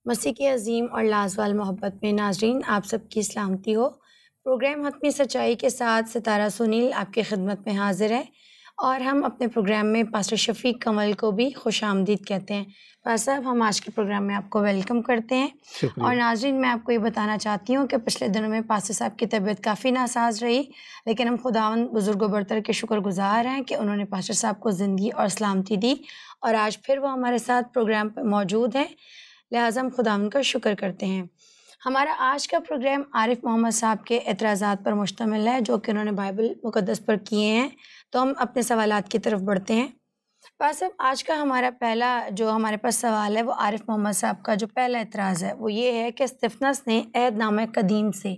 مسیح کی عظیم اور لازوال محبت میں ناظرین آپ سب کی سلامتی ہو۔ پروگرام حتمی سچائی کے ساتھ ستارہ سنیل آپ کی خدمت میں حاضر ہے، اور ہم اپنے پروگرام میں پاسٹر شفیق کمل کو بھی خوش آمدید کہتے ہیں۔ پاسٹر صاحب، ہم آج کے پروگرام میں آپ کو ویلکم کرتے ہیں۔ اور ناظرین، میں آپ کو یہ بتانا چاہتی ہوں کہ پچھلے دنوں میں پاسٹر صاحب کی طبیعت کافی ناساز رہی، لیکن ہم خداوند بزرگ و برتر کے شکر گزار ہیں کہ انہوں نے پاسٹر صاحب کو زندگی اور سلامتی دی، اور آج پھر وہ ہمارے ساتھ پروگرام پہ موجود ہیں، لہٰذا ہم خداوند کا شکر کرتے ہیں۔ ہمارا آج کا پروگرام عارف محمد صاحب کے اعتراضات پر مشتمل ہے جو کہ انہوں نے بائبل مقدس پر کیے ہیں، تو ہم اپنے سوالات کی طرف بڑھتے ہیں۔ پاس صاحب، آج کا ہمارا پہلا جو ہمارے پاس سوال ہے وہ عارف محمد صاحب کا جو پہلا اعتراض ہے وہ یہ ہے کہ استفنس نے عہد نامہ قدیم سے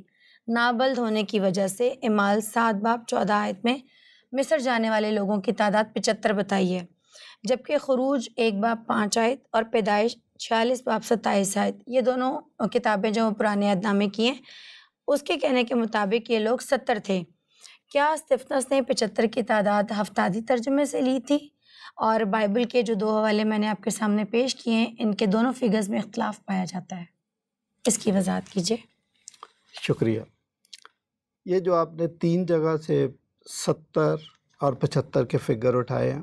نابلد ہونے کی وجہ سے اعمال 7 باب 14 آیت میں مصر جانے والے لوگوں کی تعداد 75 بتائی ہے، جبکہ خروج 1 باب 5 آیت اور پیدائش 46 باب 27 آیت، یہ دونوں کتابیں جو پرانے عہد نامے کی ہیں، اس کے کہنے کے مطابق یہ لوگ 70 تھے۔ کیا استفنس نے 75 کی تعداد ہفتادی ترجمے سے لی تھی؟ اور بائبل کے جو 2 حوالے میں نے آپ کے سامنے پیش کیے ہیں، ان کے دونوں فگرز میں اختلاف پایا جاتا ہے، اس کی وضاحت کیجیے۔ شکریہ۔ یہ جو آپ نے 3 جگہ سے 70 اور 75 کے فگر اٹھائے ہیں،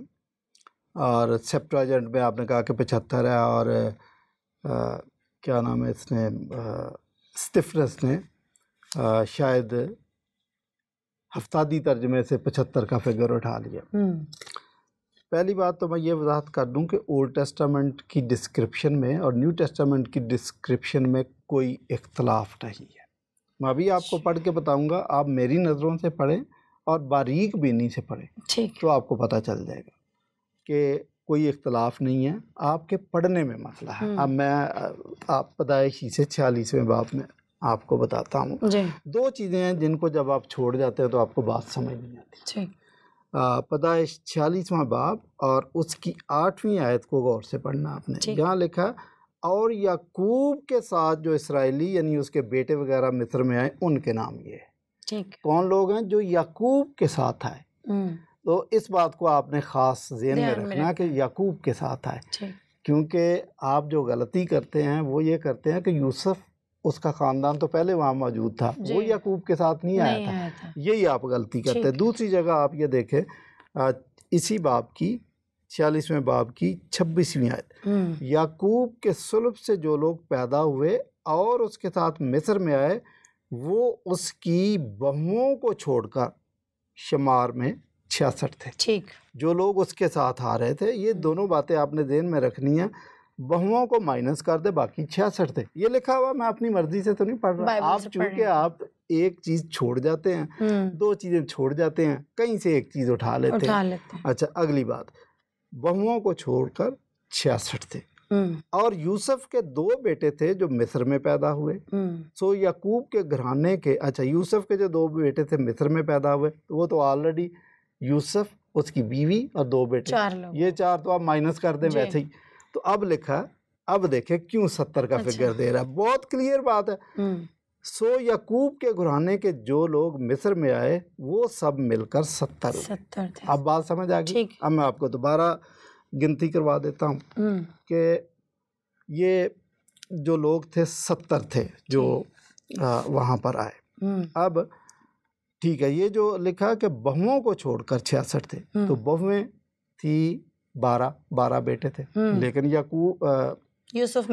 اور سیپٹویجنٹ میں آپ نے کہا کہ 75 ہے، اور کیا نام ہے اس نے اسٹفنس نے شاید ہفتادی ترجمے سے 75 کا فگر اٹھا لیا۔ پہلی بات تو میں یہ وضاحت کر دوں کہ اولڈ ٹیسٹامنٹ کی ڈسکرپشن میں اور نیو ٹیسٹامنٹ کی ڈسکرپشن میں کوئی اختلاف نہیں ہے۔ میں ابھی آپ کو پڑھ کے بتاؤں گا، آپ میری نظروں سے پڑھیں اور باریک بینی سے پڑھیں تو آپ کو پتہ چل جائے گا کہ کوئی اختلاف نہیں ہے، آپ کے پڑھنے میں مسئلہ ہے۔ اب میں آپ پیدائش سے 46ویں باب میں آپ کو بتاتا ہوں۔ 2 چیزیں ہیں جن کو جب آپ چھوڑ جاتے ہیں تو آپ کو بات سمجھ نہیں آتی۔ پیدائش 46واں باب اور اس کی 8ویں آیت کو غور سے پڑھنا آپ نے۔ یہاں لکھا، اور یعقوب کے ساتھ جو اسرائیلی یعنی اس کے بیٹے وغیرہ مصر میں آئے، ان کے نام یہ ہے۔ کون لوگ ہیں؟ جو یعقوب کے ساتھ آئے۔ تو اس بات کو آپ نے خاص ذہن میں رکھنا کہ یعقوب کے ساتھ آئے، کیونکہ آپ جو غلطی کرتے ہیں وہ یہ کرتے ہیں کہ یوسف اس کا خاندان تو پہلے وہاں موجود تھا، وہ یعقوب کے ساتھ نہیں آیا تھا، یہی آپ غلطی کرتے ہیں۔ دوسری جگہ آپ یہ دیکھیں، اسی باب کی 46ویں باب کی 26ویں آیت، یعقوب کے صلب سے جو لوگ پیدا ہوئے اور اس کے ساتھ مصر میں آئے، وہ اس کی بہوؤں کو چھوڑ کر شمار میں 66 تھے۔ جو لوگ اس کے ساتھ آ رہے تھے، یہ دونوں باتیں آپ نے ذہن میں رکھنی ہیں۔ بہوؤں کو مائنس کر دے، باقی 66 تھے۔ یہ لکھا ہوا، میں اپنی مرضی سے تو نہیں پڑھ رہا، آپ چونکہ آپ ایک چیز چھوڑ جاتے ہیں، 2 چیزیں چھوڑ جاتے ہیں، کہیں سے ایک چیز اٹھا لیتے ہیں۔ اچھا، اگلی بات، بہوؤں کو چھوڑ کر 66 تھے، اور یوسف کے 2 بیٹے تھے جو مصر میں پیدا ہوئے۔ سو یعقوب کے گھرانے کے، اچھا یوسف کے جو 2 بیٹے تھے مصر میں پیدا ہوئے، وہ تو آلریڈی یوسف، اس کی بیوی اور 2 بیٹے، یہ 4 تو آپ مائنس کر دیں ویسے ہی۔ تو اب لکھا، اب دیکھیں کیوں 70 کا فگر دے رہا ہے، بہت کلیئر بات ہے۔ سو یعقوب کے گھرانے کے جو لوگ مصر میں آئے وہ سب مل کر 70 تھے۔ اب بات سمجھ آ گئی؟ اب میں آپ کو دوبارہ گنتی کروا دیتا ہوں کہ یہ جو لوگ تھے 70 تھے جو وہاں پر آئے۔ اب ٹھیک ہے، یہ جو لکھا کہ بہوؤں کو چھوڑ کر 66 تھے، تو بہویں تھی 12 بیٹے تھے، لیکن یعقوب یوسف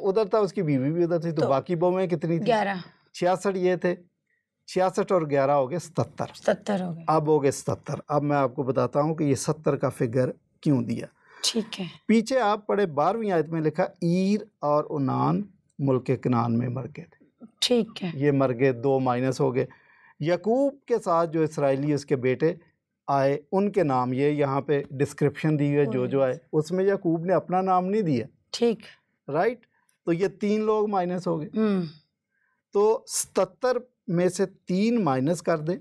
ادھر تھا، اس کی بیوی بھی ادھر تھی، تو باقی بہویں کتنی تھی؟ 11۔ 66 یہ تھے، 66 اور 11 ہو گئے 77 ہو گئے۔ اب ہو گئے 77۔ اب میں آپ کو بتاتا ہوں کہ یہ 70 کا فگر کیوں دیا۔ ٹھیک ہے، پیچھے آپ پڑھے 12ویں آیت میں لکھا، عیر اور اونان ملک کنعان میں مر گئے تھے۔ ٹھیک ہے، یہ مر گئے، 2 مائنس ہو گئے۔ یعقوب کے ساتھ جو اسرائیلی اس کے بیٹے آئے، ان کے نام یہ یہاں پہ ڈسکرپشن دی ہوئی ہے، جو آئے اس میں یعقوب نے اپنا نام نہیں دیا۔ ٹھیک، رائٹ، تو یہ 3 لوگ مائنس ہو گئے۔ تو 77 میں سے 3 مائنس کر دیں،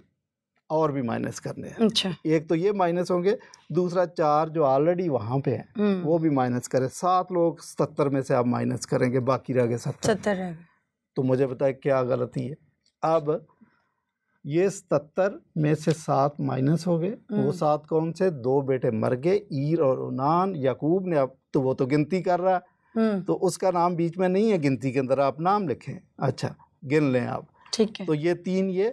اور بھی مائنس کرنے ہیں۔ اچھا، ایک تو یہ مائنس ہوں گے، دوسرا 4 جو آلریڈی وہاں پہ ہیں وہ بھی مائنس کریں، 7 لوگ 77 میں سے آپ مائنس کریں گے، باقی رہ گئے 70۔ تو مجھے بتائیں کیا غلطی ہے؟ اب یہ 77 میں سے 7 مائنس ہو گئے، وہ 7 کون سے؟ 2 بیٹے مر گئے، عیر اور اونان۔ یعقوب نے اب تو وہ تو گنتی کر رہا ہے، تو اس کا نام بیچ میں نہیں ہے گنتی کے اندر، آپ نام لکھیں، اچھا گن لیں آپ، ٹھیک ہے، تو یہ 3 یہ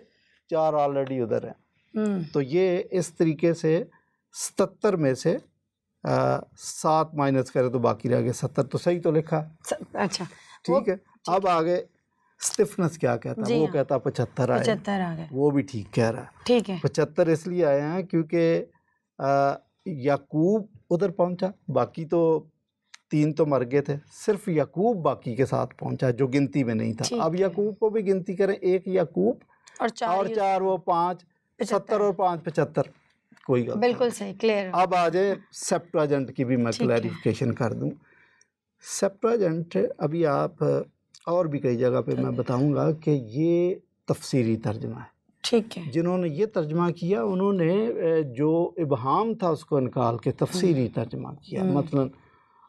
4 آلریڈی ادھر ہیں، تو یہ اس طریقے سے 77 میں سے 7 مائنس کرے تو باقی رہ گئے 70، تو صحیح تو لکھا، اچھا ٹھیک ہے۔ اب آگے اسٹفنس کیا کہتا ہے، وہ کہتا 75 آئے، 75 آ گئے، وہ بھی ٹھیک کہہ رہا ہے، ٹھیک ہے، 75 اس لیے آئے ہیں کیونکہ یعقوب ادھر پہنچا، باقی تو 3 تو مر گئے تھے، صرف یعقوب باقی کے ساتھ پہنچا جو گنتی میں نہیں تھا۔ اب یعقوب کو بھی گنتی کریں، 1 یعقوب اور 4 وہ 5، 70 اور 5 75، کوئی غلط، بالکل صحیح، کلیئر۔ اب آ جائے سیپٹواجنٹ کی بھی میں کلیریفیکیشن کر دوں۔ سیپٹواجنٹ ابھی آپ اور بھی کئی جگہ پہ میں بتاؤں گا کہ یہ تفسیری ترجمہ ہے، ٹھیک ہے، جنہوں نے یہ ترجمہ کیا انہوں نے جو ابہام تھا اس کو نکال کے تفسیری ترجمہ کیا۔ مثلا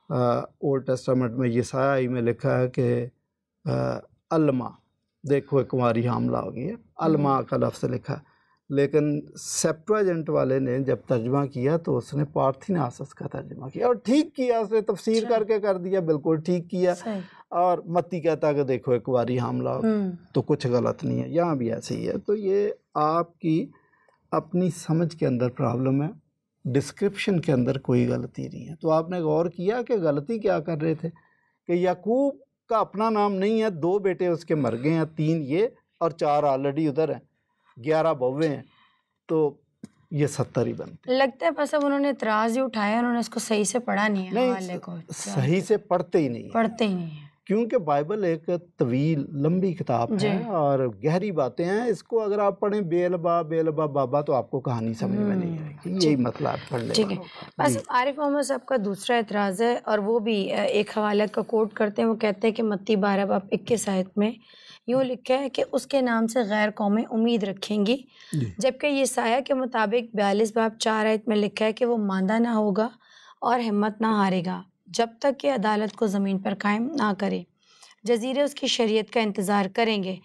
اولڈ ٹیسٹامنٹ میں یسائی میں لکھا ہے کہ الما، دیکھو ایک کماری حاملہ ہو گئی ہے، الما کا لفظ لکھا ہے، لیکن سیپٹواجنٹ والے نے جب ترجمہ کیا تو اس نے پارتھیناسس کا ترجمہ کیا، اور ٹھیک کیا، اس نے تفسیر کر کے کر دیا، بالکل ٹھیک کیا، اور متی کہتا کہ دیکھو ایک باری حاملہ ہو، تو کچھ غلط نہیں ہے، یہاں بھی ایسے ہی ہے۔ تو یہ آپ کی اپنی سمجھ کے اندر پرابلم ہے، ڈسکرپشن کے اندر کوئی غلطی نہیں ہے۔ تو آپ نے غور کیا کہ غلطی کیا کر رہے تھے کہ یعقوب کا اپنا نام نہیں ہے، 2 بیٹے اس کے مر گئے ہیں، 3 یہ اور 4 آلریڈی ادھر ہیں، 11 بوے ہیں، تو یہ 70 ہی بنتے۔ لگتا ہے بس اب انہوں نے اعتراض ہی اٹھایا، انہوں نے اس کو صحیح سے پڑھا نہیں ہے، حوالے کو صحیح سے پڑھتے ہی نہیں، پڑھتے ہی نہیں ہے، کیونکہ بائبل ایک طویل لمبی کتاب ہے اور گہری باتیں ہیں، اس کو اگر آپ پڑھیں بے لبا بابا تو آپ کو کہانی سمجھ میں نہیں آئے گی، یہی مسئلہ آپ پڑھ لیں۔ ٹھیک ہے، بس عارف محمد صاحب کا دوسرا اعتراض ہے، اور وہ بھی ایک حوالہ کا کوٹ کرتے ہیں، وہ کہتے ہیں کہ متی 12 باب 21 آیت میں یوں لکھا ہے کہ اس کے نام سے غیر قومیں امید رکھیں گی، جبکہ یسایہ کے مطابق 42 باب 4 آیت میں لکھا ہے کہ وہ ماندہ نہ ہوگا اور ہمت نہ ہارے گا جب تک کہ عدالت کو زمین پر قائم نہ کرے، جزیرے اس کی شریعت کا انتظار کریں گے۔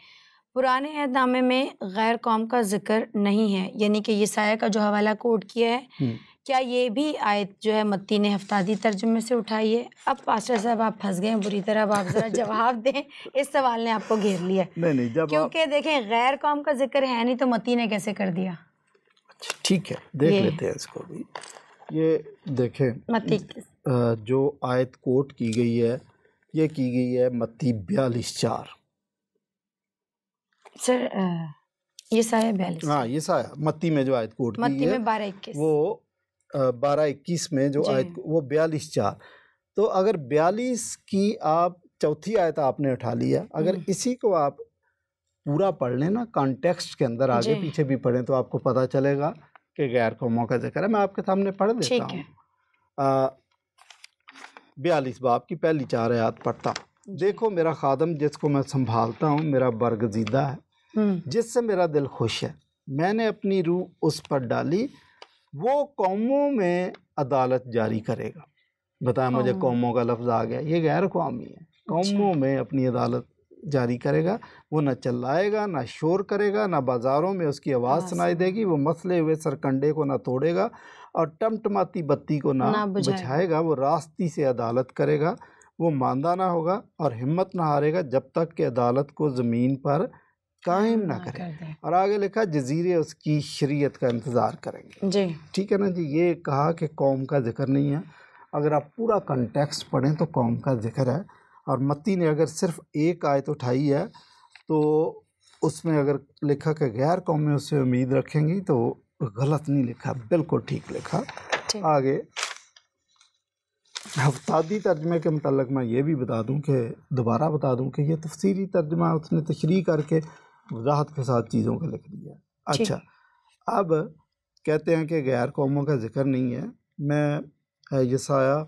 پرانے عہد نامے میں غیر قوم کا ذکر نہیں ہے، یعنی کہ یسایہ کا جو حوالہ کوٹ کیا ہے، کیا یہ بھی آیت جو ہے متی نے ہفتادی ترجمے سے اٹھائی ہے؟ اب پاسٹر صاحب آپ پھنس گئے ہیں بری طرح، اب آپ ذرا جواب دیں، اس سوال نے آپ کو گھیر لیا، کیونکہ دیکھیں غیر قوم کا ذکر ہے نہیں تو متی نے کیسے کر دیا؟ ٹھیک ہے، دیکھ لیتے ہیں اس کو بھی۔ یہ دیکھیں متی جو آیت کوٹ کی گئی ہے یہ کی گئی ہے متی 42:4۔ سر یسایہ 42، ہاں یسایہ متی میں جو آیت کوٹ کی متی گئی میں ہے 12:21، وہ 12:21 میں جو آیت وہ 42:4۔ تو اگر 42 کی آپ چوتھی آیت آپ نے اٹھا لیا، اگر اسی کو آپ پورا پڑھ لیں نا کانٹیکسٹ کے اندر، آگے پیچھے بھی پڑھیں تو آپ کو پتہ چلے گا کہ غیر قوموں کا ذکر ہے۔ میں آپ کے سامنے پڑھ دیتا ہوں، 42 باب کی پہلی 4 آیات پڑھتا ہوں۔ دیکھو میرا خادم جس کو میں سنبھالتا ہوں میرا برگزیدہ ہے، جس سے میرا دل خوش ہے، میں نے اپنی روح اس پر ڈالی، وہ قوموں میں عدالت جاری کرے گا۔ بتائیں مجھے قوموں کا لفظ آ گیا، یہ غیر قومی ہے، قوموں میں اپنی عدالت جاری کرے گا، وہ نہ چلائے گا نہ شور کرے گا، نہ بازاروں میں اس کی آواز سنائی دے گی، وہ مسلے ہوئے سرکنڈے کو نہ توڑے گا اور ٹمٹماتی بتی کو نہ بجھائے گا، وہ راستی سے عدالت کرے گا، وہ ماندہ نہ ہوگا اور ہمت نہ ہارے گا جب تک کہ عدالت کو زمین پر قائم نہ کرے۔ اور آگے لکھا جزیرے اس کی شریعت کا انتظار کریں گے۔ جی ٹھیک ہے نا جی، یہ کہا کہ قوم کا ذکر نہیں ہے، اگر آپ پورا کنٹیکسٹ پڑھیں تو قوم کا ذکر ہے، اور متی نے اگر صرف ایک آیت اٹھائی ہے تو اس میں اگر لکھا کہ غیر قومیں اس سے امید رکھیں گی تو غلط نہیں لکھا، بالکل ٹھیک لکھا۔ آگے ہفتادی ترجمے کے متعلق میں یہ بھی بتا دوں کہ دوبارہ بتا دوں کہ یہ تفسیری ترجمہ اس نے تشریح کر کے وضاحت کے ساتھ چیزوں کو لکھ دیا۔ اچھا، اب کہتے ہیں کہ غیر قوموں کا ذکر نہیں ہے۔ میں یسایہ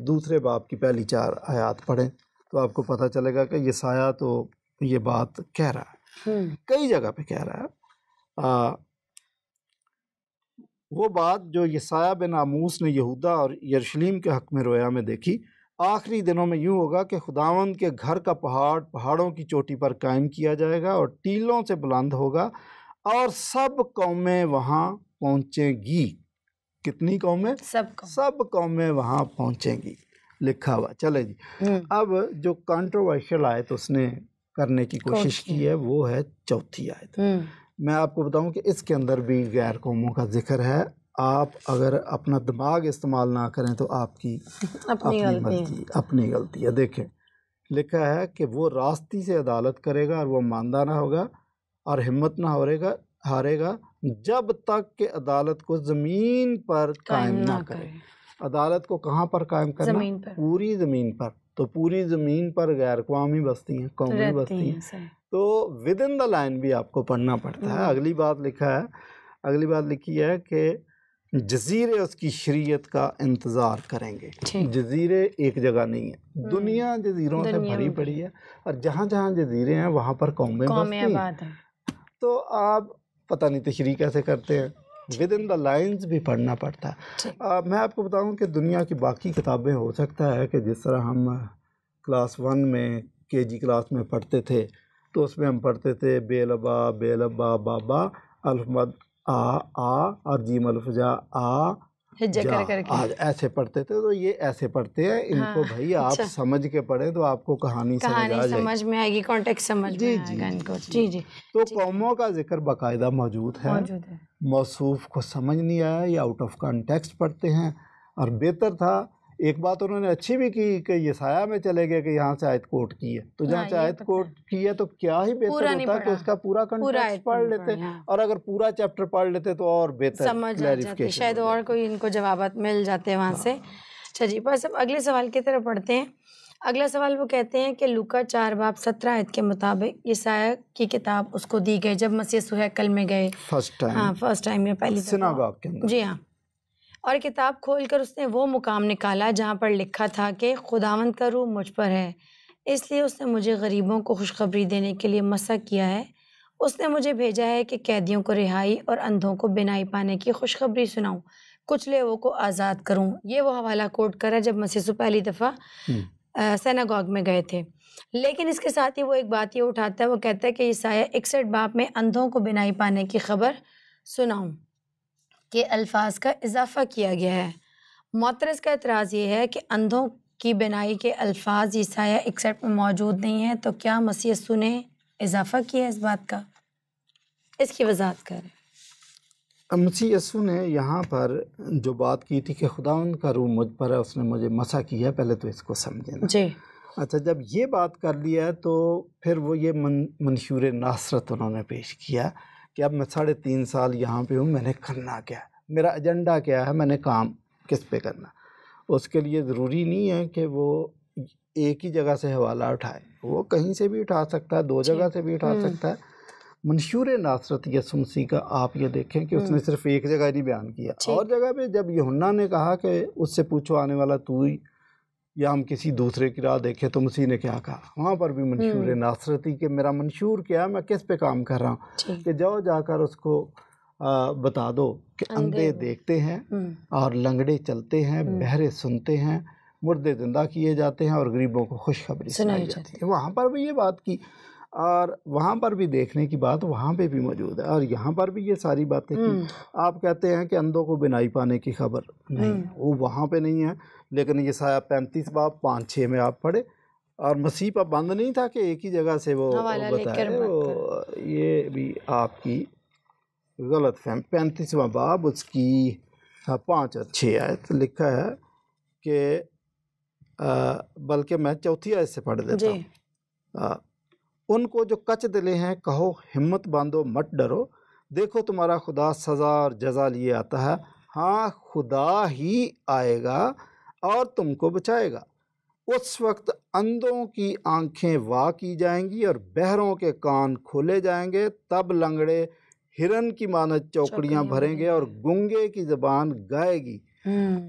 دوسرے باب کی پہلی 4 آیات پڑھیں تو آپ کو پتہ چلے گا کہ یسایہ تو یہ بات کہہ رہا ہے، کئی جگہ پہ کہہ رہا ہے۔ وہ بات جو یسایہ بن آموس نے یہودا اور یروشلم کے حق میں رویا میں دیکھی، آخری دنوں میں یوں ہوگا کہ خداوند کے گھر کا پہاڑ پہاڑوں کی چوٹی پر قائم کیا جائے گا اور ٹیلوں سے بلند ہوگا، اور سب قومیں وہاں پہنچیں گی۔ کتنی قومیں؟ سب قومیں وہاں پہنچیں گی۔ لکھا ہوا. چلے جی, اب جو کنٹروورشل آیت اس نے کرنے کی کوشش کی ہے وہ ہے چوتھی آیت. میں آپ کو بتاؤں کہ اس کے اندر بھی غیر قوموں کا ذکر ہے. آپ اگر اپنا دماغ استعمال نہ کریں تو آپ کی اپنی غلطی ہے. دیکھیں لکھا ہے کہ وہ راستی سے عدالت کرے گا اور وہ ماندہ نہ ہوگا اور ہمت نہ ہارے گا جب تک کہ عدالت کو زمین پر قائم نہ کرے. عدالت کو کہاں پر قائم کرنا؟ پوری زمین پر. تو پوری زمین پر غیر قومی بستی ہیں, قومی بستی ہیں, تو ود ان دا لائن بھی آپ کو پڑھنا پڑتا ہے. اگلی بات لکھی ہے کہ جزیرے اس کی شریعت کا انتظار کریں گے. جزیرے ایک جگہ نہیں ہے, دنیا جزیروں سے بھری پڑی ہے اور جہاں جہاں جزیرے ہیں وہاں پر قومیں بستی ہیں. تو آپ پتہ نہیں تشریح کیسے کرتے ہیں, ود ان دا لائنز بھی پڑھنا پڑتا ہے. میں آپ کو بتاؤں کہ دنیا کی باقی کتابیں ہو سکتا ہے کہ جس طرح ہم کلاس 1 میں KG کلاس میں پڑھتے تھے تو اس میں ہم پڑھتے تھے بے لبا بابا الف مد آ اور جیم الف جا آ جا, ایسے پڑھتے تھے. تو یہ ایسے پڑھتے ہیں, ان کو بھائی آپ سمجھ کے پڑھیں تو آپ کو کہانی سمجھ میں آئے گی, کانٹیکسٹ سمجھ میں آئے گا ان کو. جی. تو قوموں کا ذکر باقاعدہ موجود ہے. موصوف کو سمجھ نہیں آیا یا آؤٹ آف کانٹیکسٹ پڑھتے ہیں. اور بہتر تھا, ایک بات انہوں نے اچھی بھی کی کہ یسایہ میں چلے گئے کہ یہاں سے آیت کوٹ کی ہے, تو جہاں سے آیت کوٹ کی ہے تو کیا ہی بہتر ہوتا کہ اس کا پورا کنٹیکسٹ پڑھ لیتے, اور اگر پورا چیپٹر پڑھ لیتے تو اور بہتر سمجھ آ جاتی, شاید اور کوئی ان کو جوابات مل جاتے وہاں سے. اچھا جی, بس اب اگلے سوال کی طرف پڑھتے ہیں. اگلا سوال وہ کہتے ہیں کہ لوکا 4:17 آیت کے مطابق یسایہ کی کتاب اس کو دی گئی جب مسیح سہیکل میں گئے فرسٹ ٹائم یا پہلی سناگوگ کے اندر. جی ہاں, اور کتاب کھول کر اس نے وہ مقام نکالا جہاں پر لکھا تھا کہ خداوند کا روح مجھ پر ہے, اس لیے اس نے مجھے غریبوں کو خوشخبری دینے کے لیے مسح کیا ہے. اس نے مجھے بھیجا ہے کہ قیدیوں کو رہائی اور اندھوں کو بینائی پانے کی خوشخبری سناؤں, کچلے کو آزاد کروں. یہ وہ حوالہ کوٹ کرا جب مسیح پہلی دفعہ سیناگوگ میں گئے تھے. لیکن اس کے ساتھ ہی وہ ایک بات یہ اٹھاتا ہے, وہ کہتا ہے کہ یسایہ 61 باب میں اندھوں کو بینائی پانے کی خبر سناؤں کے الفاظ کا اضافہ کیا گیا ہے. معترض کا اعتراض یہ ہے کہ اندھوں کی بینائی کے الفاظ یسایہ 61 میں موجود نہیں ہیں, تو کیا مسیح یسوع نے اضافہ کیا اس بات کا؟ اس کی وضاحت کریں. مسیح یسوع نے یہاں پر جو بات کی تھی کہ خداوند کا روح مجھ پر ہے, اس نے مجھے مسح کیا ہے, پہلے تو اس کو سمجھیں نا. جی. اچھا, جب یہ بات کر لیا ہے تو پھر وہ یہ منشور ناصرت انہوں نے پیش کیا کہ اب میں 3.5 سال یہاں پہ ہوں, میں نے کرنا کیا ہے, میرا ایجنڈا کیا ہے, میں نے کام کس پہ کرنا. اس کے لیے ضروری نہیں ہے کہ وہ ایک ہی جگہ سے حوالہ اٹھائے, وہ کہیں سے بھی اٹھا سکتا ہے, 2 جگہ سے بھی اٹھا سکتا ہے. منشور ناصرت یسوع مسیح کا آپ یہ دیکھیں کہ اس نے صرف ایک جگہ نہیں بیان کیا, اور جگہ پہ جب یوحنا نے کہا کہ اس سے پوچھو آنے والا تو ہی یا ہم کسی دوسرے کی راہ دیکھیں, تو مسیح نے کیا کہا وہاں پر بھی منشور ناصرتی کہ میرا منشور کیا ہے, میں کس پہ کام کر رہا ہوں, کہ جاؤ جا کر اس کو بتا دو کہ اندھے دیکھتے ہیں اور لنگڑے چلتے ہیں, بہرے سنتے ہیں, مردے زندہ کیے جاتے ہیں اور غریبوں کو خوشخبری سنائی جاتی ہے. وہاں پر بھی یہ بات کی, اور وہاں پر بھی دیکھنے کی بات وہاں پہ بھی موجود ہے, اور یہاں پر بھی یہ ساری باتیں کی. آپ کہتے ہیں کہ اندھوں کو بینائی پانے کی خبر نہیں, وہ وہاں پہ نہیں ہے, لیکن یسایہ 35 باب 5-6 میں آپ پڑھے, اور مسیح پر بند نہیں تھا کہ ایک ہی جگہ سے وہ بتائے. یہ بھی آپ کی غلط فہم. 35واں باب اس کی 5 اور 6 آیت لکھا ہے کہ بلکہ میں 4تھی آیت سے پڑھ دیتا ہوں. ان کو جو کچ دلے ہیں کہو ہمت باندھو, مت ڈرو, دیکھو تمہارا خدا سزا اور جزا لیے آتا ہے. ہاں خدا ہی آئے گا اور تم کو بچائے گا. اس وقت اندھوں کی آنکھیں وا کی جائیں گی اور بہروں کے کان کھولے جائیں گے. تب لنگڑے ہرن کی مانند چوکڑیاں بھریں گے اور گنگے کی زبان گائے گی.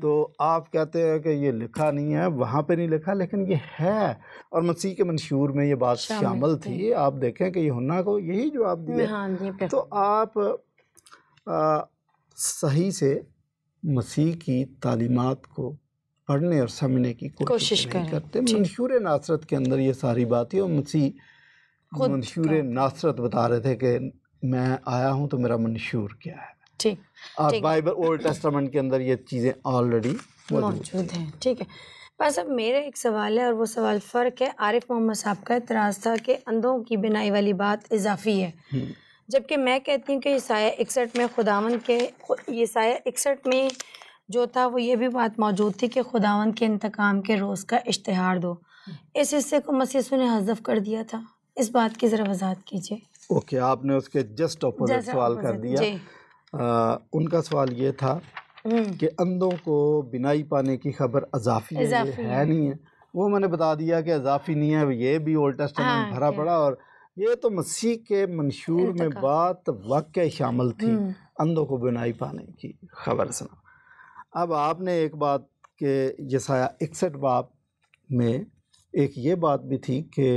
تو آپ کہتے ہیں کہ یہ لکھا نہیں ہے, وہاں پہ نہیں لکھا, لیکن یہ ہے, اور مسیح کے منشور میں یہ بات شامل تھی. آپ دیکھیں کہ یوحنا کو یہی جواب دیا. تو آپ صحیح سے مسیح کی تعلیمات کو پڑھنے اور سمجھنے کی کوشش نہیں کرتے. منشور ناصرت کے اندر یہ ساری باتیں, اور مسیح منشور ناصرت بتا رہے تھے کہ میں آیا ہوں تو میرا منشور کیا ہے. اور بائبل اولڈ ٹیسٹامنٹ کے اندر یہ چیزیں آلریڈی موجود ہیں. ٹھیک ہے, بس اب میرا ایک سوال ہے اور وہ سوال فرق ہے. عارف محمد صاحب کا اعتراض تھا کہ اندھوں کی بینائی والی بات اضافی ہے، جبکہ میں کہتی ہوں کہ عیسائیہ 61 میں خداوند کے عیسائیہ 61 میں جو تھا وہ یہ بھی بات موجود تھی کہ خداوند کے انتقام کے روز کا اشتہار دو. اس حصے کو مسیح یسوع نے حذف کر دیا تھا. اس بات کی ذرا وضاحت کیجیے. اوکے، آپ نے اس کے جسٹ اپوزٹ سوال کر دیا. جی. ان کا سوال یہ تھا کہ اندھوں کو بینائی پانے کی خبر اضافی ہے، یہ ہے نہیں ہے. وہ میں نے بتا دیا کہ اضافی نہیں ہے، یہ بھی اولڈ ٹیسٹمنٹ بھرا پڑا، اور یہ تو مسیح کے منشور میں بات واقعی شامل تھی اندھوں کو بینائی پانے کی خبر سنا. اب آپ نے ایک بات کہ یسایہ 61 باب میں ایک یہ بات بھی تھی کہ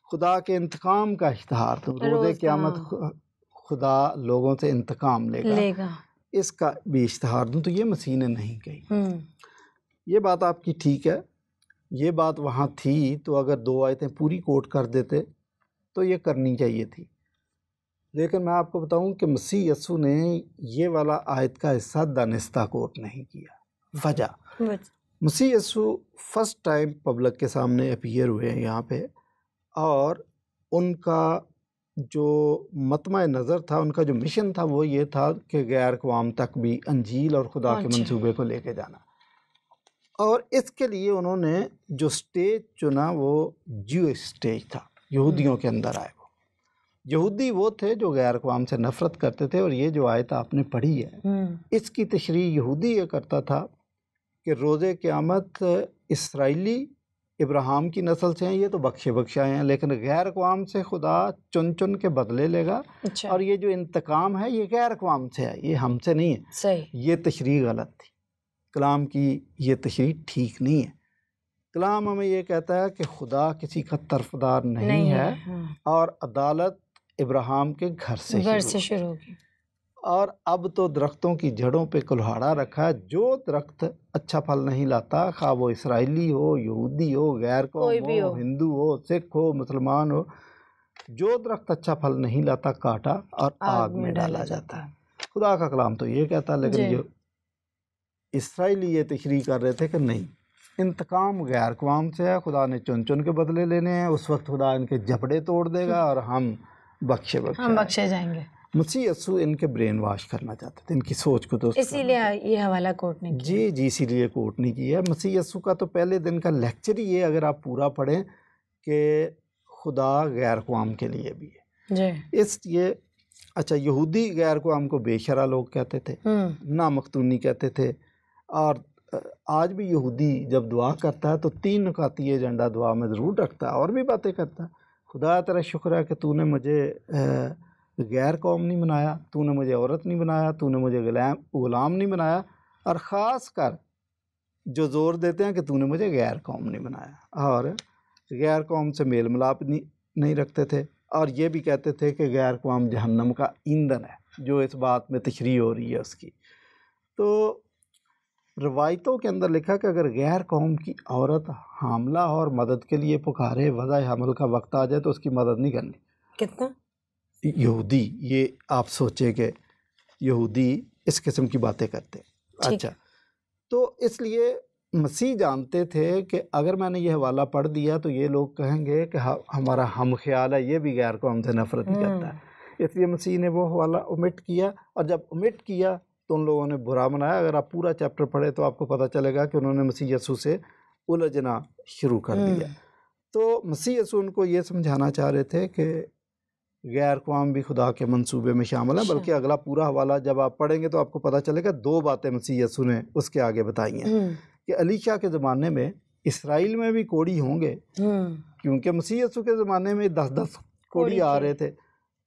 خدا کے انتقام کا اشتہار تو روزے قیامت خدا لوگوں سے انتقام لے گا، اس کا بھی اشتہار دوں. تو یہ مسیح نے نہیں کہی. یہ بات آپ کی ٹھیک ہے، یہ بات وہاں تھی تو اگر 2 آیتیں پوری کوٹ کر دیتے تو یہ کرنی چاہیے تھی. لیکن میں آپ کو بتاؤں کہ مسیح یسوع نے یہ والا آیت کا حصہ دانستہ کوٹ نہیں کیا. وجہ مسیح یسوع فرسٹ ٹائم پبلک کے سامنے اپیئر ہوئے ہیں یہاں پہ، اور ان کا جو مطمع نظر تھا، ان کا جو مشن تھا وہ یہ تھا کہ غیر اقوام تک بھی انجیل اور خدا کے منصوبے کو لے کے جانا. اور اس کے لیے انہوں نے جو سٹیج چنا وہ جوئش سٹیج تھا، یہودیوں کے اندر آئے. یہودی وہ تھے جو غیر اقوام سے نفرت کرتے تھے. اور یہ جو آیت آپ نے پڑھی ہے اس کی تشریح یہودی یہ کرتا تھا کہ روز قیامت اسرائیلی ابراہیم کی نسل سے ہیں، یہ تو بخشے ہیں، لیکن غیر اقوام سے خدا چن چن کے بدلے لے گا. اور یہ جو انتقام ہے یہ غیر اقوام سے ہے، یہ ہم سے نہیں ہے. صحیح. یہ تشریح غلط تھی، کلام کی یہ تشریح ٹھیک نہیں ہے. کلام ہمیں یہ کہتا ہے کہ خدا کسی کا طرفدار نہیں ہے، اور عدالت ابراہیم کے گھر سے شروع ہوگی. اور اب تو درختوں کی جڑوں پہ کلہاڑا رکھا ہے. جو درخت اچھا پھل نہیں لاتا، خواہ وہ اسرائیلی ہو، یہودی ہو، غیر قوم ہو، ہندو ہو، سکھ ہو، مسلمان ہو، جو درخت اچھا پھل نہیں لاتا کاٹا اور آگ میں ڈالا جاتا ہے. خدا کا کلام تو یہ کہتا ہے. لیکن جو اسرائیلی یہ تشریح کر رہے تھے کہ نہیں، انتقام غیر اقوام سے ہے، خدا نے چن چن کے بدلے لینے ہیں. اس وقت خدا ان کے جبڑے توڑ دے گا اور ہم بخشے جائیں گے. مسیح یسوع ان کے برین واش کرنا چاہتے تھے، ان کی سوچ کو. تو اسی لیے یہ حوالہ کوٹ نہیں کیا. جی اسی لیے کوٹ نہیں کیا. مسیح یسوع کا تو پہلے دن کا لیکچر ہی یہ اگر آپ پورا پڑھیں کہ خدا غیر اقوام کے لیے بھی ہے. اس لیے اچھا، یہودی غیر اقوام کو بے شرع لوگ کہتے تھے، نامختونی کہتے تھے. اور آج بھی یہودی جب دعا کرتا ہے تو 3 نکاتی ایجنڈا دعا میں ضرور رکھتا ہے، اور بھی باتیں کرتا ہے. خدا تیرا شکر ہے کہ تو نے مجھے غیر قوم نہیں بنایا، تو نے مجھے عورت نہیں بنایا، تو نے مجھے غلام نہیں بنایا. اور خاص کر جو زور دیتے ہیں کہ تو نے مجھے غیر قوم نہیں بنایا، اور غیر قوم سے میل ملاپ نہیں رکھتے تھے. اور یہ بھی کہتے تھے کہ غیر قوم جہنم کا ایندھن ہے، جو اس بات میں تشریح ہو رہی ہے اس کی. تو روایتوں کے اندر لکھا کہ اگر غیر قوم کی عورت حاملہ اور مدد کے لیے پکارے، وضع حمل کا وقت آ جائے تو اس کی مدد نہیں کرنی. کتنا یہودی، یہ آپ سوچیں کہ یہودی اس قسم کی باتیں کرتے. اچھا، تو اس لیے مسیح جانتے تھے کہ اگر میں نے یہ حوالہ پڑھ دیا تو یہ لوگ کہیں گے کہ ہمارا ہم خیال ہے، یہ بھی غیر قوم سے نفرت ہی کرتا ہے. اس لیے مسیح نے وہ حوالہ omit کیا. اور جب omit کیا تو ان لوگوں نے برا منایا. اگر آپ پورا چیپٹر پڑھیں تو آپ کو پتہ چلے گا کہ انہوں نے مسیح یسوع سے الجھنا شروع کر دیا. تو مسیح یسوع ان کو یہ سمجھانا چاہ رہے تھے کہ غیر قوم بھی خدا کے منصوبے میں شامل ہیں. بلکہ اگلا پورا حوالہ جب آپ پڑھیں گے تو آپ کو پتہ چلے گا 2 باتیں مسیح یسوع نے اس کے آگے بتائی ہیں کہ علیشا کے زمانے میں اسرائیل میں بھی کوڑی ہوں گے، کیونکہ مسیح یسوع کے زمانے میں 10 کوڑی آ رہے تھے.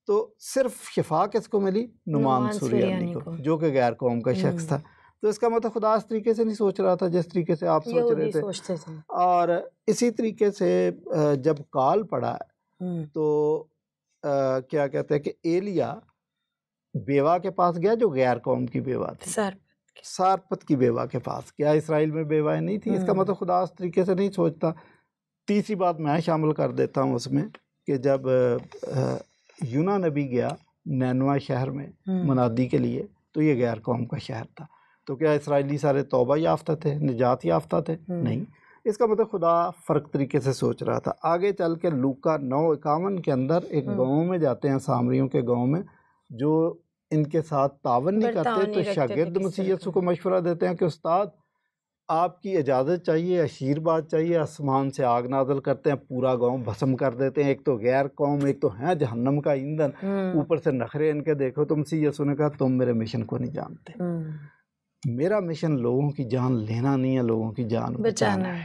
تو صرف شفا کس کو ملی؟ نعمان سوریانی کو، جو کہ غیر قوم کا شخص تھا. تو اس کا مطلب خدا اس طریقے سے نہیں سوچ رہا تھا جس طریقے سے آپ سوچ رہے تھے. اور اسی طریقے سے جب کال پڑا تو کیا کہتے ہیں کہ ایلیا بیوہ کے پاس گیا جو غیر قوم کی بیوہ تھی، سارپت کی بیوہ کے پاس. کیا اسرائیل میں بیوائیں نہیں تھی؟ اس کا مطلب خدا اس طریقے سے نہیں سوچتا. تیسری بات میں شامل کر دیتا ہوں اس میں کہ جب یونا نبی گیا نینوا شہر میں منادی کے لیے تو یہ غیر قوم کا شہر تھا. تو کیا اسرائیلی سارے توبہ یافتہ تھے, نجات یافتہ تھے؟ نہیں. اس کا مطلب خدا فرق طریقے سے سوچ رہا تھا. آگے چل کے لوکا 9:51 کے اندر ایک گاؤں میں جاتے ہیں, سامریوں کے گاؤں میں, جو ان کے ساتھ تعاون نہیں کرتے, تو شاگرد مسیح یسوع کو مشورہ دیتے ہیں کہ استاد آپ کی اجازت چاہیے, آشیرواد چاہیے. آسمان سے آگ نازل کرتے ہیں, پورا گاؤں بھسم کر دیتے ہیں. ایک تو غیر قوم, ایک تو ہیں جہنم کا ایندھن, اوپر سے نخرے ان کے دیکھو. تو مسیح یسوع نے کہا تم میرے مشن کو نہیں جانتے. میرا مشن لوگوں کی جان لینا نہیں ہے, لوگوں کی جان بچانا ہے.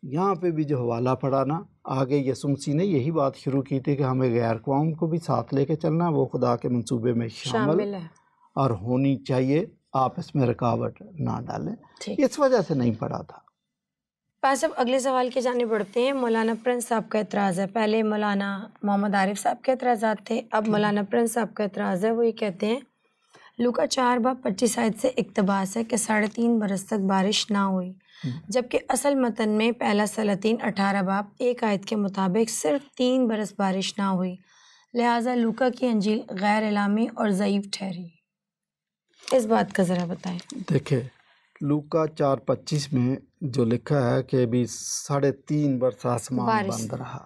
یہاں پہ بھی جو حوالہ پڑا نا, آگے یسوع مسیح نے یہی بات شروع کی تھی کہ ہمیں غیر قوم کو بھی ساتھ لے کے چلنا, وہ خدا کے منصوبے میں شامل ہے اور ہونی چاہیے. آپ اس میں رکاوٹ نہ ڈالیں. اس وجہ سے نہیں پڑھا تھا. پاس اب اگلے سوال کی جانب بڑھتے ہیں. مولانا پرنس صاحب کا اعتراض ہے. پہلے مولانا محمد عارف صاحب کے اعتراضات تھے, اب مولانا پرنس صاحب کا اعتراض ہے. وہ یہ کہتے ہیں لوکا 4:25 آیت سے اقتباس ہے کہ 3.5 برس تک بارش نہ ہوئی, جبکہ اصل متن میں پہلا سلاطین 18:1 آیت کے مطابق صرف 3 برس بارش نہ ہوئی, لہٰذا لوکا کی انجیل غیر الہامی اور ضعیف ٹھہری. اس بات کا ذرا بتائیں. دیکھیں لوکا 4:25 میں جو لکھا ہے کہ بھی 3.5 برس آسمان بند رہا,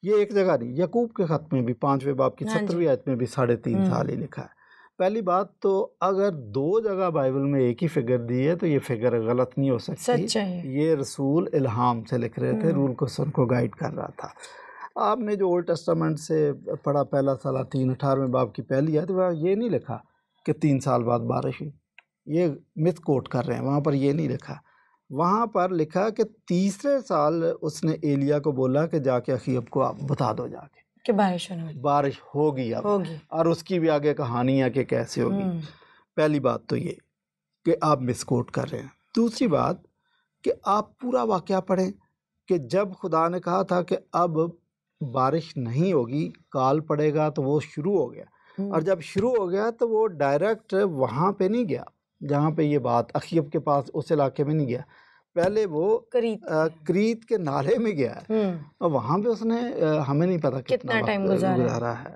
یہ ایک جگہ نہیں, یعقوب کے خط میں بھی 5ویں باب کی 17ویں آیت میں بھی 3.5 سال ہی لکھا ہے. پہلی بات تو اگر 2 جگہ بائبل میں ایک ہی فگر دی ہے تو یہ فگر غلط نہیں ہو سکتی. یہ رسول الہام سے لکھ رہے تھے, رول کو سن کو گائیڈ کر رہا تھا. آپ نے جو اولڈ ٹیسٹامنٹ سے پڑھا پہلا سلاطین 18ویں باب کی پہلی آیت, وہاں یہ نہیں لکھا کہ 3 سال بعد بارش ہوئی. یہ مت کوٹ کر رہے ہیں, وہاں پر یہ نہیں لکھا. وہاں پر لکھا کہ 3 سال اس نے ایلیا کو بولا کہ جا کے اخیب کو آپ بتا دو جا کے کہ بارش ہوگی اب, اور اس کی بھی آگے کہانی ہے کہ کیسے ہوگی. پہلی بات تو یہ کہ آپ مس کوٹ کر رہے ہیں. دوسری بات کہ آپ پورا واقعہ پڑھیں کہ جب خدا نے کہا تھا کہ اب بارش نہیں ہوگی, کال پڑے گا, تو وہ شروع ہو گیا. اور جب شروع ہو گیا تو وہ ڈائریکٹ وہاں پہ نہیں گیا جہاں پہ یہ بات اخیب کے پاس, اس علاقے میں نہیں گیا. پہلے وہ کریت کے نالے میں گیا ہے, اور وہاں پہ اس نے ہمیں نہیں پتا کتنا ٹائم گزارا ہے.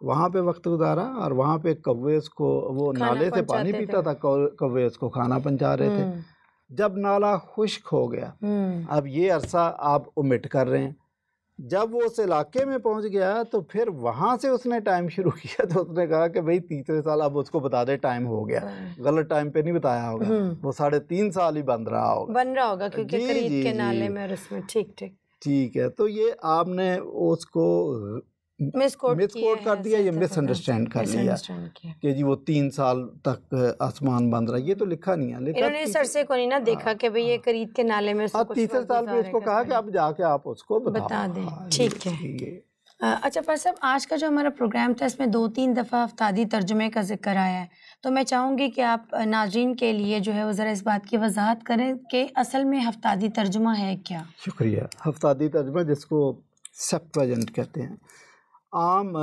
وہاں پہ وقت گزارا, اور وہاں پہ کوے اس کو, وہ نالے سے پانی پیتا تھا, کوے اس کو کھانا پہنچا رہے تھے. جب نالا خشک ہو گیا, اب یہ عرصہ آپ omit کر رہے ہیں. جب وہ اس علاقے میں پہنچ گیا تو پھر وہاں سے اس نے ٹائم شروع کیا. تو اس نے کہا کہ بھئی 3 سال اب اس کو بتا دے ٹائم ہو گیا. غلط ٹائم پہ نہیں بتایا ہوگا, وہ 3.5 سال ہی بن رہا ہوگا کیونکہ کرید کے نالے میں, اور اس میں ٹھیک ہے. تو یہ آپ نے اس کو مس کوٹ کر دیا, یہ مس انڈرسٹینڈ کر لیا کہ جی وہ 3 سال تک آسمان بند رہا. یہ تو لکھا نہیں ہے. انہوں نے سر سے کو نہیں نہ دیکھا کہ بھئی یہ کرید کے نالے میں, 3 سال میں اس کو کہا کہ اب جا کے آپ اس کو بتا دیں. ٹھیک ہے. اچھا پر صاحب, آج کا جو ہمارا پروگرام تھا اس میں 2-3 دفعہ ہفتادی ترجمے کا ذکر آیا ہے, تو میں چاہوں گی کہ آپ ناظرین کے لیے جو ہے وہ ذرا اس بات کی وضاحت کریں کہ اصل میں ہفتادی ترجمہ ہے کیا. شکریہ. ہفتادی ترجمہ جس کو سیپٹویجنٹ کہتے ہیں, عام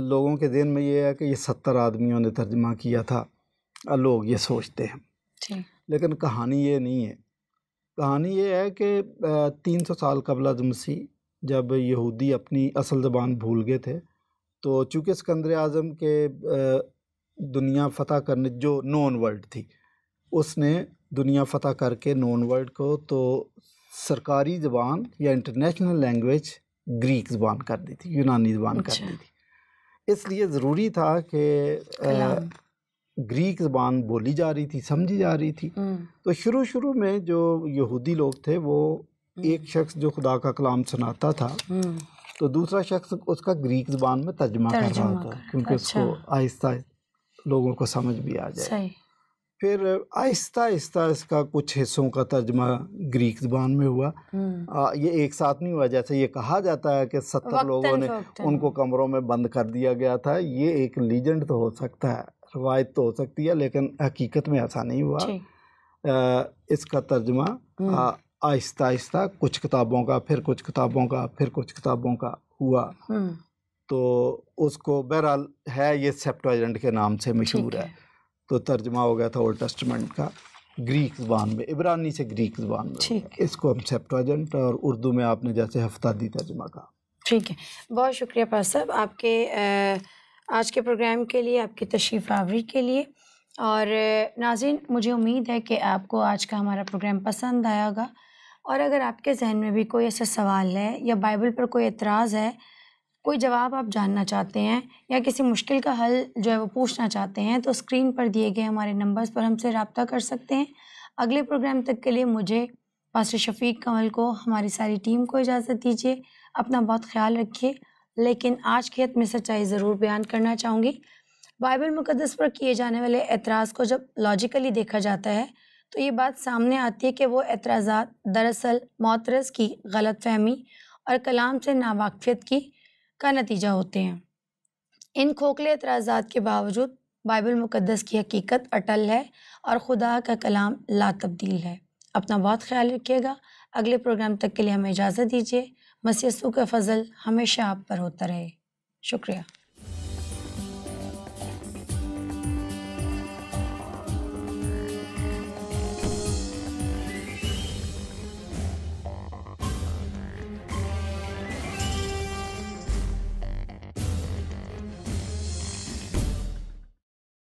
لوگوں کے ذہن میں یہ ہے کہ یہ 70 آدمیوں نے ترجمہ کیا تھا, لوگ یہ سوچتے ہیں. لیکن کہانی یہ نہیں ہے. کہانی یہ ہے کہ 300 سال قبل از مسیح جب یہودی اپنی اصل زبان بھول گئے تھے, تو چونکہ اسکندر اعظم کے دنیا فتح کرنے, جو نون ورلڈ تھی, اس نے دنیا فتح کر کے نون ورلڈ کو تو سرکاری زبان یا انٹرنیشنل لینگویج گریک زبان کر دی تھی, یونانی زبان کر دی تھی. اس لیے ضروری تھا کہ گریک زبان بولی جا رہی تھی, سمجھی جا رہی تھی. تو شروع میں جو یہودی لوگ تھے, وہ ایک شخص جو خدا کا کلام سناتا تھا, تو دوسرا شخص اس کا گریک زبان میں ترجمہ کر رہا تھا, کیونکہ اس کو آہستہ لوگوں کو سمجھ بھی آ جائے. پھر آہستہ اس کا کچھ حصوں کا ترجمہ گریک زبان میں ہوا. یہ ایک ساتھ نہیں ہوا. جیسے یہ کہا جاتا ہے کہ 70 لوگوں نے ان کو کمروں میں بند کر دیا گیا تھا. یہ ایک لیجنڈ تو ہو سکتا ہے, روایت تو ہو سکتی ہے, لیکن حقیقت میں ایسا نہیں ہوا. اس کا ترجمہ آہستہ کچھ کتابوں کا, پھر کچھ کتابوں کا, پھر کچھ کتابوں کا ہوا. تو اس کو بہرحال ہے, یہ سیپٹویجنٹ کے نام سے مشہور ہے. تو ترجمہ ہو گیا تھا اولڈ ٹیسٹمنٹ کا گریک زبان میں, عبرانی سے گریک زبان میں. اس کو ہم سیپٹویجنٹ, اور اردو میں آپ نے جیسے ہفتادی ترجمہ کہا. ٹھیک ہے. بہت شکریہ پاس صاحب. آج کے پروگرام کے لیے، آپ کی تشریف آوری کے لیے۔ اور ناظرین، مجھے امید ہے کہ آپ کو آج کا ہمارا پروگرام پسند آیا ہوگا، اور اگر آپ کے ذہن میں بھی کوئی ایسا سوال ہے یا بائبل پر کوئی اعتراض ہے، کوئی جواب آپ جاننا چاہتے ہیں یا کسی مشکل کا حل جو ہے وہ پوچھنا چاہتے ہیں، تو اسکرین پر دیے گئے ہمارے نمبرز پر ہم سے رابطہ کر سکتے ہیں۔ اگلے پروگرام تک کے لیے مجھے، پاسٹر شفیق کمل کو، ہماری ساری ٹیم کو اجازت دیجیے۔ اپنا بہت خیال رکھیے۔ لیکن آج کی حتمی سچائی ضرور بیان کرنا چاہوں گی۔ بائبل مقدس پر کیے جانے والے اعتراض کو جب لاجیکلی دیکھا جاتا ہے تو یہ بات سامنے آتی ہے کہ وہ اعتراضات دراصل معترض کی غلط فہمی اور کلام سے ناواقفیت کا نتیجہ ہوتے ہیں۔ ان کھوکھلے اعتراضات کے باوجود بائبل مقدس کی حقیقت اٹل ہے اور خدا کا کلام لا تبدیل ہے۔ اپنا بہت خیال رکھیے گا۔ اگلے پروگرام تک کے لیے ہمیں اجازت دیجیے۔ مسیح یسوع کا فضل ہمیشہ آپ پر ہوتا رہے۔ شکریہ۔